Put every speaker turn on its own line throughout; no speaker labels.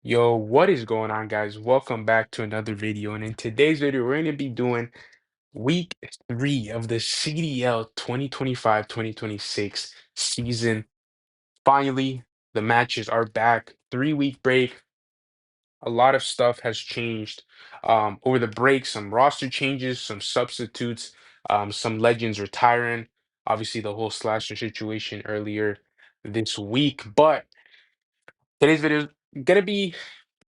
Yo, what is going on, guys? Welcome back to another video. And in today's video, we're going to be doing week three of the CDL 2025-2026 season. Finally, the matches are back. 3-week break. A lot of stuff has changed over the break. Some roster changes, some substitutes, some legends retiring. Obviously, the whole slasher situation earlier this week. But today's video is going to be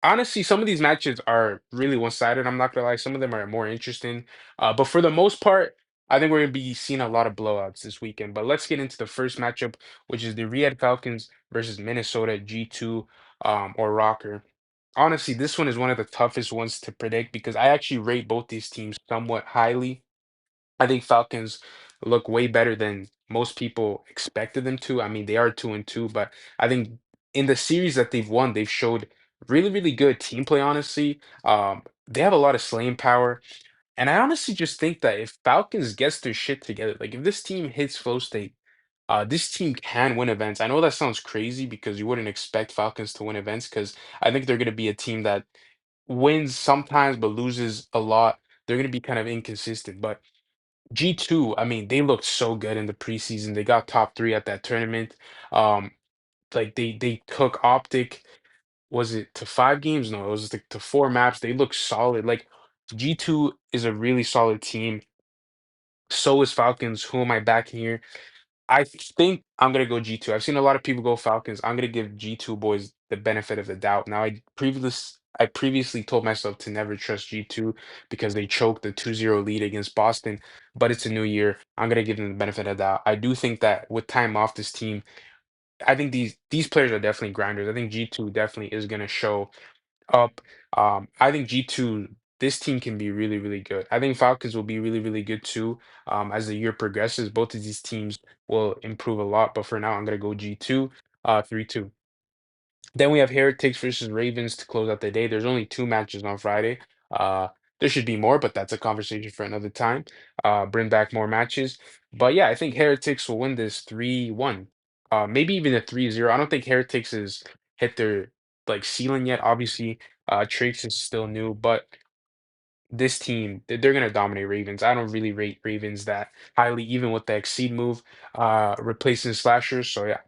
honestly, some of these matches are really one-sided. I'm not gonna lie. Some of them are more interesting. But for the most part, I think we're gonna be seeing a lot of blowouts this weekend. But let's get into the first matchup, which is the Riyadh Falcons versus Minnesota G2 or Rocker. Honestly, this one is one of the toughest ones to predict because I actually rate both these teams somewhat highly. I think Falcons look way better than most people expected them to. I mean, they are 2-2, but I think in the series that they've won, they've showed really, really good team play, honestly. They have a lot of slaying power. And I honestly just think that if Falcons gets their shit together, like if this team hits flow state, this team can win events. I know that sounds crazy because you wouldn't expect Falcons to win events because I think they're going to be a team that wins sometimes but loses a lot. They're going to be kind of inconsistent. But G2, I mean, they looked so good in the preseason. They got top three at that tournament. Um, like they took Optic, was it to 5 games? No, it was like to 4 maps. They look solid. Like G2 is a really solid team. So is Falcons. Who am I backing here? I think I'm gonna go G2. I've seen a lot of people go Falcons. I'm gonna give G2 boys the benefit of the doubt. Now, I previously told myself to never trust G2 because they choked the 2-0 lead against Boston, but it's a new year. I'm gonna give them the benefit of the doubt. I do think that with time off this team, I think these players are definitely grinders. I think G2 definitely is gonna show up. I think G2, this team can be really, really good. I think Falcons will be really, really good too. As the year progresses, both of these teams will improve a lot. But for now, I'm gonna go G2, 3-2. Then we have Heretics versus Ravens to close out the day. There's only 2 matches on Friday. Uh, there should be more, but that's a conversation for another time. Bring back more matches. But yeah, I think Heretics will win this 3-1. Maybe even a 3-0. I don't think Heretics has hit their like ceiling yet. Obviously, Trace is still new, but this team, they're gonna dominate Ravens. I don't really rate Ravens that highly, even with the Exceed move, replacing slashers. So yeah,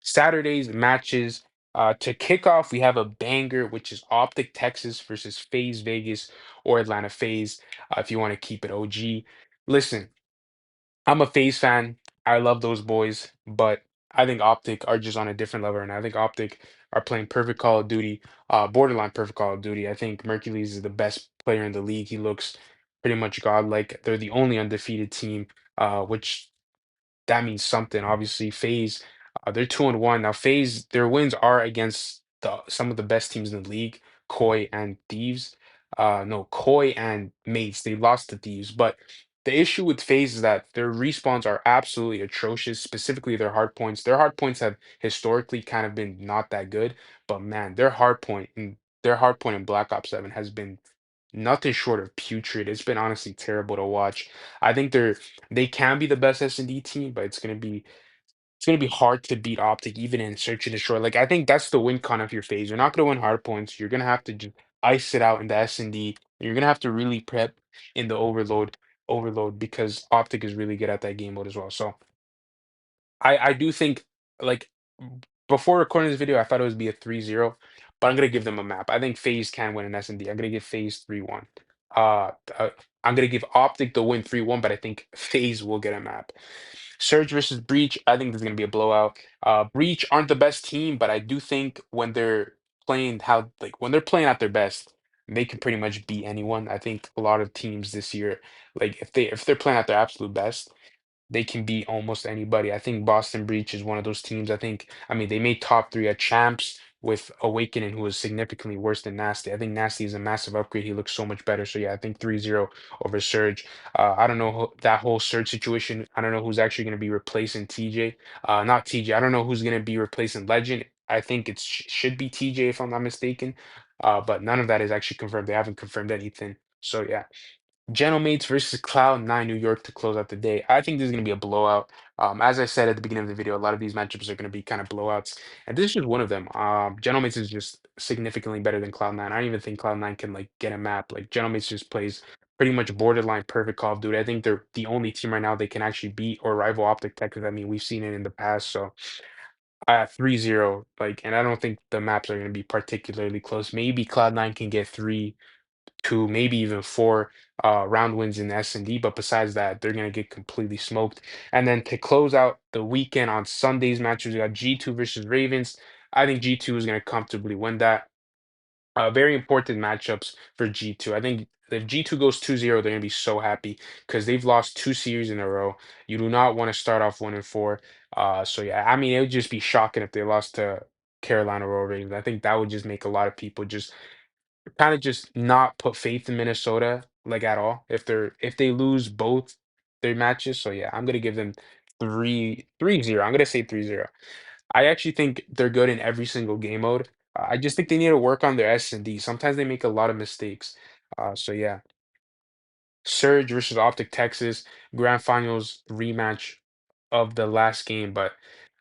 Saturday's matches. To kick off, we have a banger, which is Optic Texas versus FaZe Vegas or Atlanta FaZe, if you want to keep it OG. Listen, I'm a FaZe fan. I love those boys, but I think Optic are just on a different level, and I think Optic are playing perfect Call of Duty, borderline perfect Call of Duty. I think Mercules is the best player in the league. He looks pretty much godlike. They're the only undefeated team, which that means something. Obviously, FaZe, they're 2-1 now. FaZe, their wins are against some of the best teams in the league, Koi and Thieves. No, Koi and Mates. They lost to Thieves, but the issue with FaZe is that their respawns are absolutely atrocious. Specifically, their hard points. Their hard points have historically kind of been not that good, but man, their hard point in Black Ops 7 has been nothing short of putrid. It's been honestly terrible to watch. I think they can be the best S&D team, but it's gonna be hard to beat Optic even in Search and Destroy. Like I think that's the win con of your phase. You're not gonna win hard points. You're gonna have to just ice it out in the S&D. And you're gonna have to really prep in the overload because Optic is really good at that game mode as well. So I do think like before recording this video, I thought it would be a 3-0, but I'm gonna give them a map. I think FaZe can win an S&D. I'm gonna give FaZe 3-1. Uh, uh, I'm gonna give Optic the win 3-1, but I think FaZe will get a map. Surge versus Breach, I think this is gonna be a blowout. Breach aren't the best team, but I do think when they're playing at their best, they can pretty much beat anyone. I think a lot of teams this year, like if they're playing at their absolute best, they can beat almost anybody. I think Boston Breach is one of those teams. I mean, they made top three at champs with Awakening, who was significantly worse than Nasty. I think Nasty is a massive upgrade. He looks so much better. So yeah, I think 3-0 over Surge. I don't know that whole Surge situation. I don't know who's actually going to be replacing TJ. Not TJ. I don't know who's going to be replacing Legend. I think it should be TJ if I'm not mistaken. But none of that is actually confirmed. They haven't confirmed anything. So yeah. Mates versus Cloud9 New York to close out the day. I think this is going to be a blowout. As I said at the beginning of the video, a lot of these matchups are going to be kind of blowouts, and this is just one of them. Mates is just significantly better than Cloud9. I don't even think Cloud9 can like get a map. Like Mates just plays pretty much borderline perfect Call of Duty. I think they're the only team right now they can actually beat or rival Optic Tech. 'Cause I mean, we've seen it in the past. So 3-0, like, and I don't think the maps are going to be particularly close. Maybe Cloud9 can get 3-2, maybe even 4 round wins in S&D, but besides that, they're going to get completely smoked. And then to close out the weekend on Sunday's matches, we got G2 versus Ravens. I think G2 is going to comfortably win that. Very important matchups for G2. I think if G2 goes 2-0, they're going to be so happy because they've lost 2 series in a row. You do not want to start off 1-4. So yeah, I mean, it would just be shocking if they lost to Carolina Royal Ravens. I think that would just make a lot of people just kind of just not put faith in Minnesota like at all if they lose both their matches. So yeah, I'm gonna give them 3-0. I'm gonna say 3-0. I actually think they're good in every single game mode. I just think they need to work on their S&D. Sometimes they make a lot of mistakes. So yeah, Surge versus Optic Texas Grand Finals rematch of the last game, but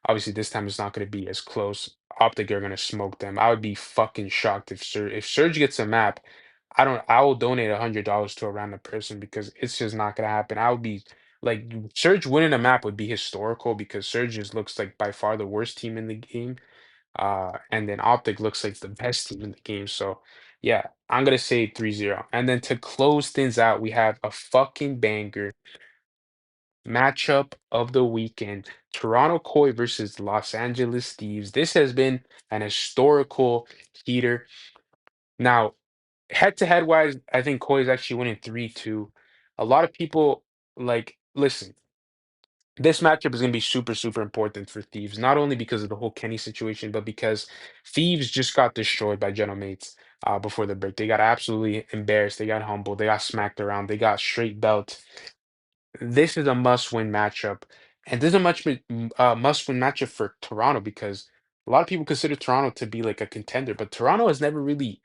obviously this time it's not going to be as close. Optic are going to smoke them. I would be fucking shocked if Surge gets a map. I will donate $100 to a random person because it's just not going to happen. I would be like Surge winning a map would be historical because Surge just looks like by far the worst team in the game. And then Optic looks like the best team in the game. So yeah, I'm gonna say 3-0. And then to close things out, we have a fucking banger matchup of the weekend. Toronto Koi versus Los Angeles Thieves. This has been an historical heater. Now, head-to-head wise, I think Koi is actually winning 3-2. A lot of people like listen. This matchup is going to be super, super important for Thieves, not only because of the whole Kenny situation, but because Thieves just got destroyed by Mates before the break. They got absolutely embarrassed. They got humbled. They got smacked around. They got straight belt. This is a must-win matchup, and this is a must-win matchup for Toronto because a lot of people consider Toronto to be like a contender, but Toronto has never really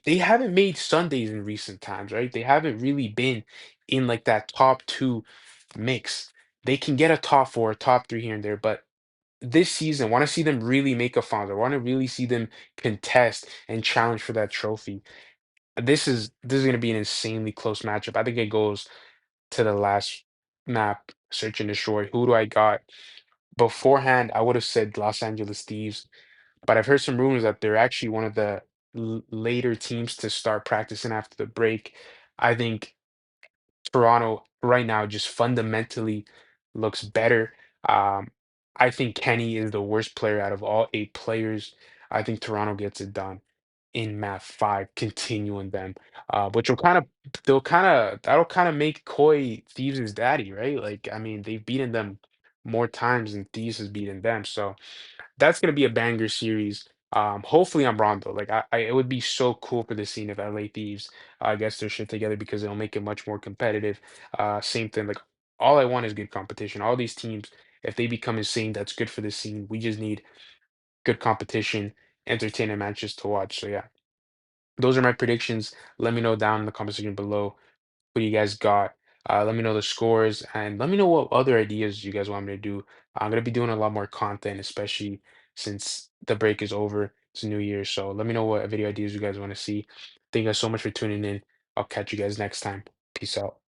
they haven't made Sundays in recent times, right? They haven't really been in like that top two mix. They can get a top four, top three here and there, but this season, want to see them really make a final. I want to really see them contest and challenge for that trophy. This is going to be an insanely close matchup. I think it goes to the last map, search and destroy. Who do I got? Beforehand, I would have said Los Angeles Thieves, but I've heard some rumors that they're actually one of the later teams to start practicing after the break. I think Toronto right now just fundamentally looks better. Um, I think Kenny is the worst player out of all 8 players. I think Toronto gets it done in map 5, continuing them, which will kind of that'll kind of make Koi Thieves' daddy, right? Like, I mean, they've beaten them more times than Thieves has beaten them, so that's gonna be a banger series. Hopefully I'm wrong though. Like it would be so cool for the scene if LA Thieves gets their shit together because it'll make it much more competitive. Same thing. Like all I want is good competition. All these teams, if they become insane, that's good for the scene. We just need good competition, entertaining matches to watch. So yeah, those are my predictions. Let me know down in the comment section below what you guys got. Let me know the scores and let me know what other ideas you guys want me to do. I'm gonna be doing a lot more content, especially since the break is over. It's New Year, so let me know what video ideas you guys want to see. Thank you guys so much for tuning in. I'll catch you guys next time. Peace out.